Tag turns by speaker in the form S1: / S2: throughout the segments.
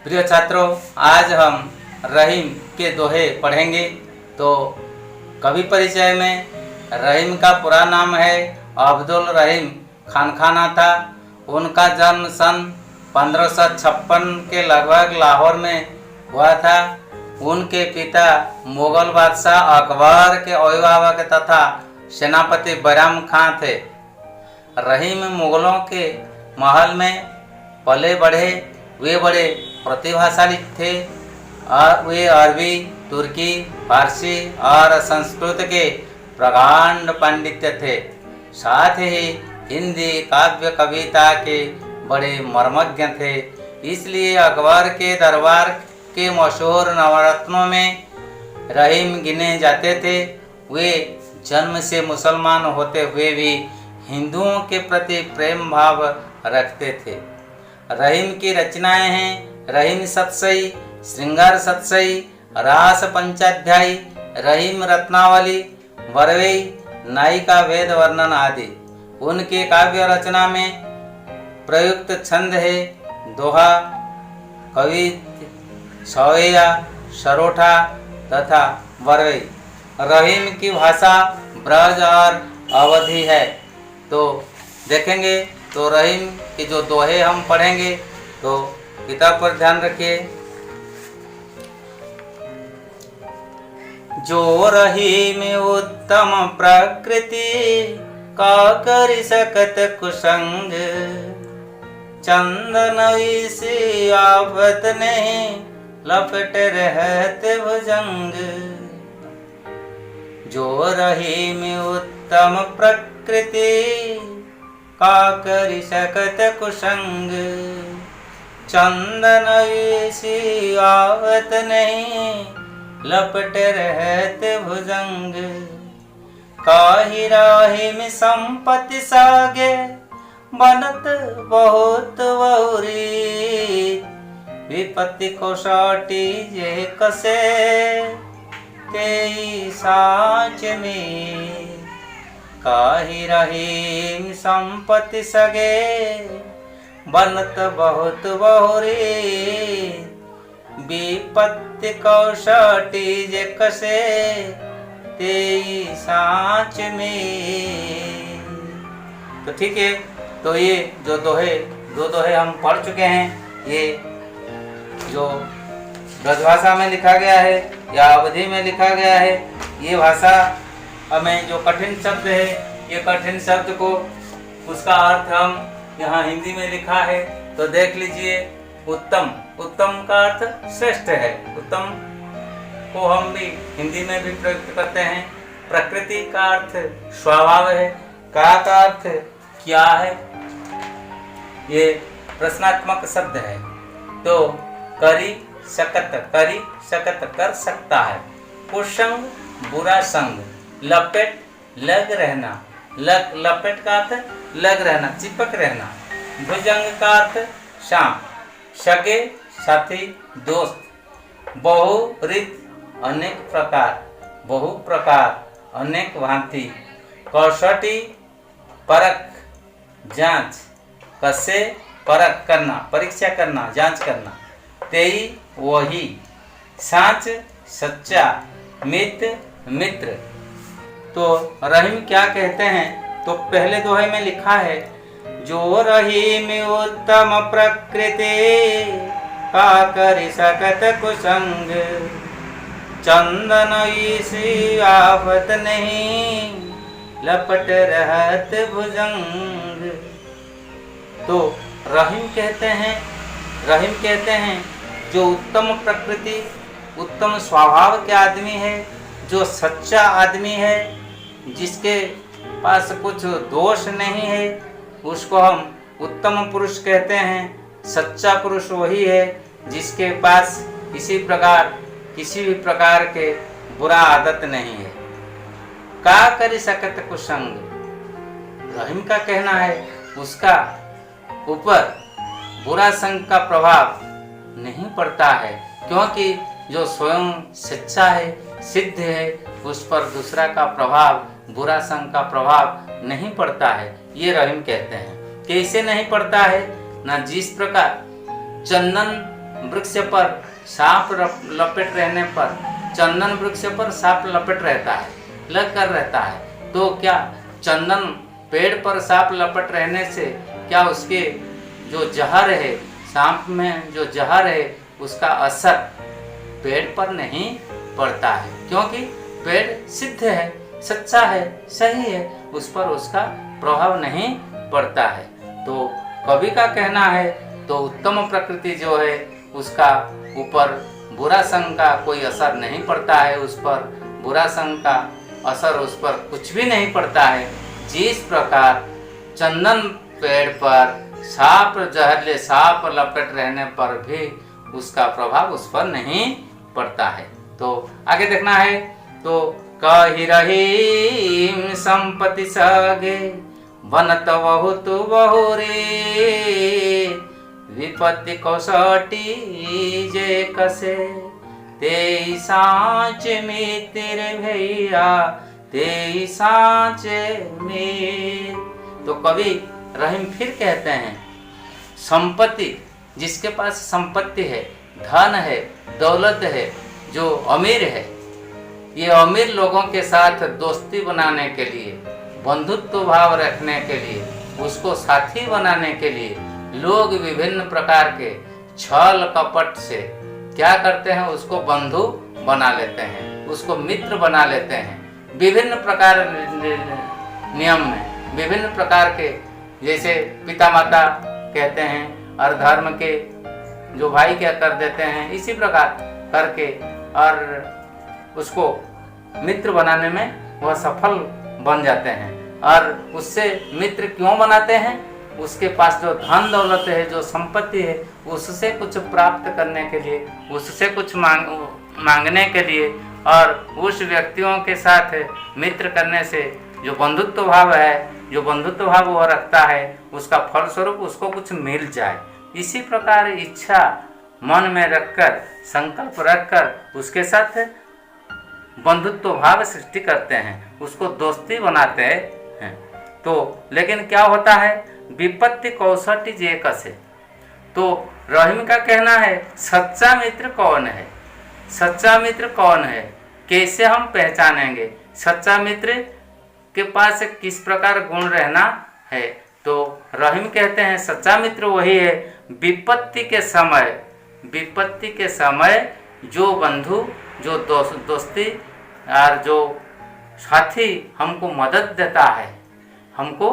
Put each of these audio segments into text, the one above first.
S1: प्रिय छात्रों, आज हम रहीम के दोहे पढ़ेंगे। तो कवि परिचय में रहीम का पूरा नाम है अब्दुल रहीम खानखाना था। उनका जन्म सन 1556 के लगभग लाहौर में हुआ था। उनके पिता मुगल बादशाह अकबर के अभिभावक तथा सेनापति बैराम खां थे। रहीम मुगलों के महल में पले बढ़े। वे बड़े प्रतिभाशाली थे और वे अरबी, तुर्की, फारसी और संस्कृत के प्रगाढ़ पंडित थे। साथ ही हिंदी काव्य कविता के बड़े मर्मज्ञ थे। इसलिए अकबर के दरबार के मशहूर नवरत्नों में रहीम गिने जाते थे। वे जन्म से मुसलमान होते हुए भी हिंदुओं के प्रति प्रेम भाव रखते थे। रहीम की रचनाएं हैं रहीम सतसई, श्रृंगार सतसई, रास पंचाध्यायी, रहीम रत्नावली, बरवई, नायिका वेद वर्णन आदि। उनके काव्य रचना में प्रयुक्त छंद है दोहा, कवित, सवैया, सरोठा तथा बरवई। रहीम की भाषा ब्रज और अवधी है। तो देखेंगे तो रहीम के जो दोहे हम पढ़ेंगे, तो किताब पर ध्यान रखिए। जो रहीम उत्तम प्रकृति का कर सकत कुसंग, चंदन से आफत नहीं लपट रहत भुजंग। जो रहीम उत्तम प्रकृति का कर सकत कुसंग, चंदन सी आवत नहीं लपट रहत भुजंग। काही राही में संपत्ति सागे बनत बहुत बहुरी, विपत्ति को साटी जे कसे तेई साच में। काही रहीम संपत्ति सगे बनत बहुत बहुरी, विपत्ति कौशटी जे कसे तेई साच में। तो ठीक है, तो ये जो दो दोहे हम पढ़ चुके हैं। ये जो ब्रजभाषा में लिखा गया है या अवधी में लिखा गया है, ये भाषा हमें जो कठिन शब्द है, ये कठिन शब्द को उसका अर्थ हम यहाँ हिंदी में लिखा है। तो देख लीजिए, उत्तम, उत्तम का अर्थ श्रेष्ठ है। उत्तम को हम भी हिंदी में भी प्रयुक्त करते हैं। प्रकृति का अर्थ स्वभाव है। का अर्थ क्या है, ये प्रश्नात्मक शब्द है। तो करी सकत कर सकता है। कुसंग बुरा संग, लपेट लग रहना, लपेट का अर्थ लग रहना, चिपक रहना। भुजंग का अर्थ शाम, सगे साथी दोस्त। बहुरीत अनेक प्रकार, बहु प्रकार अनेक भांति। कौशटी परख जांच, कसे परख करना, परीक्षा करना, जांच करना। तेई वही, साच सच्चा, मित मित्र। तो रहीम क्या कहते हैं, तो पहले दोहे में लिखा है, जो रहीम उत्तम प्रकृति का कर सकत कुसंग, चंदन सी आफत नहीं लपट रहत भुजंग। तो रहीम कहते हैं जो उत्तम प्रकृति, उत्तम स्वभाव के आदमी है, जो सच्चा आदमी है, जिसके पास कुछ दोष नहीं है, उसको हम उत्तम पुरुष कहते हैं। सच्चा पुरुष वही है जिसके पास किसी भी प्रकार के बुरा आदत नहीं है। का करी सकत कुसंग, रहीम का कहना है उसका ऊपर बुरा संग का प्रभाव नहीं पड़ता है, क्योंकि जो स्वयं सच्चा है, सिद्ध है, उस पर दूसरा का प्रभाव, बुरा संग का प्रभाव नहीं पड़ता है। ये रहीम कहते हैं। कैसे नहीं पड़ता है ना, जिस प्रकार चंदन वृक्ष पर सांप लपेट रहने पर, चंदन वृक्ष पर सांप लपेट रहता है, लग कर रहता है, तो क्या चंदन पेड़ पर सांप लपेट रहने से क्या उसके जो जहर है, सांप में जो जहर है, उसका असर पेड़ पर नहीं पड़ता है, क्योंकि पेड़ सिद्ध है, सच्चा है, सही है, उस पर उसका प्रभाव नहीं पड़ता है। तो कवि का कहना है तो उत्तम प्रकृति जो है उसका ऊपर बुरा संग का कोई असर नहीं पड़ता है, उस पर बुरा संग का असर उस पर कुछ भी नहीं पड़ता है। जिस प्रकार चंदन पेड़ पर सांप जहरले सांप लपेट रहने पर भी उसका प्रभाव उस पर नहीं पड़ता है। तो आगे देखना है तो कही रही संपत्ति सगे बनत बहुत बहुरे विपत्ति कौसटी जे कसे ते सांच में तेरे भैया ते सांच में। तो कवि रहीम फिर कहते हैं संपत्ति, जिसके पास संपत्ति है, धन है, दौलत है, जो अमीर है, ये अमीर लोगों के साथ दोस्ती बनाने के लिए, बंधुत्व भाव रखने के लिए, उसको साथी बनाने के लिए लोग विभिन्न प्रकार के छल कपट से क्या करते हैं, उसको बंधु बना लेते हैं, उसको मित्र बना लेते हैं। विभिन्न प्रकार नियम में विभिन्न प्रकार के, जैसे पिता माता कहते हैं और धर्म के जो भाई क्या कर देते हैं, इसी प्रकार करके और उसको मित्र बनाने में वह सफल बन जाते हैं। और उससे मित्र क्यों बनाते हैं, उसके पास जो धन दौलत है, जो संपत्ति है, उससे कुछ प्राप्त करने के लिए, उससे कुछ मांगने के लिए, और उस व्यक्तियों के साथ मित्र करने से जो बंधुत्व भाव है, जो बंधुत्व भाव वह रखता है, उसका फलस्वरूप उसको कुछ मिल जाए। इसी प्रकार इच्छा मन में रखकर, संकल्प रखकर उसके साथ बंधुत्व भाव सृष्टि करते हैं, उसको दोस्ती बनाते हैं। तो लेकिन क्या होता है, विपत्ति कौसटी जे कसे। तो रहीम का कहना है सच्चा मित्र कौन है, सच्चा मित्र कौन है, कैसे हम पहचानेंगे सच्चा मित्र के पास किस प्रकार गुण रहना है। तो रहीम कहते हैं सच्चा मित्र वही है विपत्ति के समय, विपत्ति के समय जो बंधु, जो दोस्ती और जो साथी हमको मदद देता है, हमको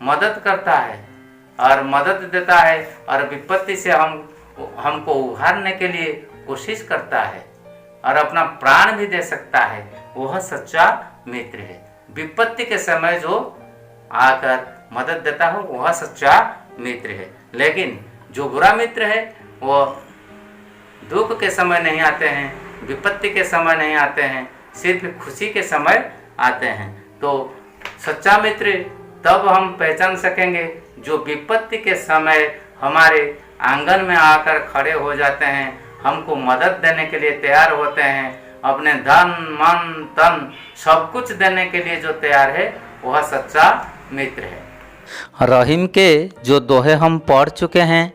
S1: मदद करता है और मदद देता है और विपत्ति से हमको उभारने के लिए कोशिश करता है और अपना प्राण भी दे सकता है, वह सच्चा मित्र है। विपत्ति के समय जो आकर मदद देता हो वह सच्चा मित्र है। लेकिन जो बुरा मित्र है वो दुख के समय नहीं आते हैं, विपत्ति के समय नहीं आते हैं, सिर्फ खुशी के समय आते हैं। तो सच्चा मित्र तब हम पहचान सकेंगे जो विपत्ति के समय हमारे आंगन में आकर खड़े हो जाते हैं, हमको मदद देने के लिए तैयार होते हैं, अपने धन मन तन सब कुछ देने के लिए जो तैयार है वह सच्चा मित्र है। रहीम के जो दोहे हम पढ़ चुके हैं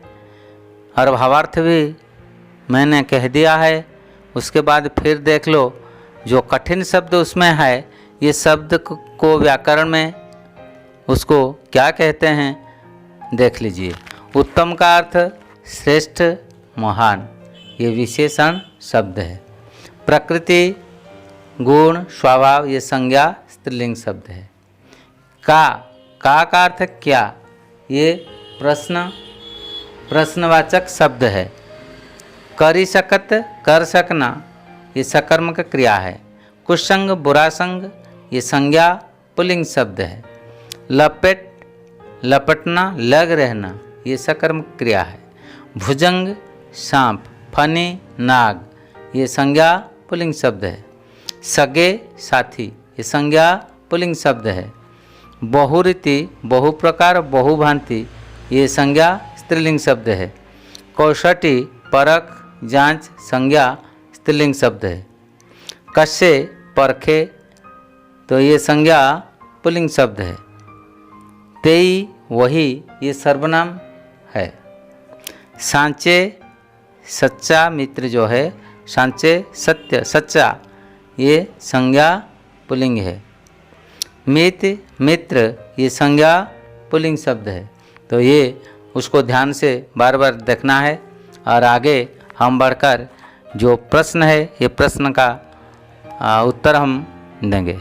S1: और भावार्थ भी मैंने कह दिया है, उसके बाद फिर देख लो जो कठिन शब्द उसमें है, ये शब्द को व्याकरण में उसको क्या कहते हैं देख लीजिए। उत्तम का अर्थ श्रेष्ठ महान, ये विशेषण शब्द है। प्रकृति गुण स्वभाव, ये संज्ञा स्त्रीलिंग शब्द है। का अर्थ क्या, ये प्रश्नवाचक शब्द है। करी सकत कर सकना, ये सकर्मक क्रिया है। कुसंग बुरा संग, ये संज्ञा पुल्लिंग शब्द है। लपेट लपटना लग रहना, ये सकर्मक क्रिया है। भुजंग सांप, फनी नाग, ये संज्ञा पुल्लिंग शब्द है। सगे साथी, ये संज्ञा पुल्लिंग शब्द है। बहुरीति बहु प्रकार बहुभांति, ये संज्ञा स्त्रीलिंग शब्द है। कौशटी परख जांच, संज्ञा स्त्रीलिंग शब्द है। कसे परखे, तो ये संज्ञा पुल्लिंग शब्द है। तेई वही, ये सर्वनाम है। सांचे सच्चा मित्र जो है, सांचे सत्य सच्चा, ये संज्ञा पुल्लिंग है। मित्र ये संज्ञा पुल्लिंग शब्द है। तो ये उसको ध्यान से बार बार देखना है और आगे हम बढ़कर जो प्रश्न है ये प्रश्न का उत्तर हम देंगे।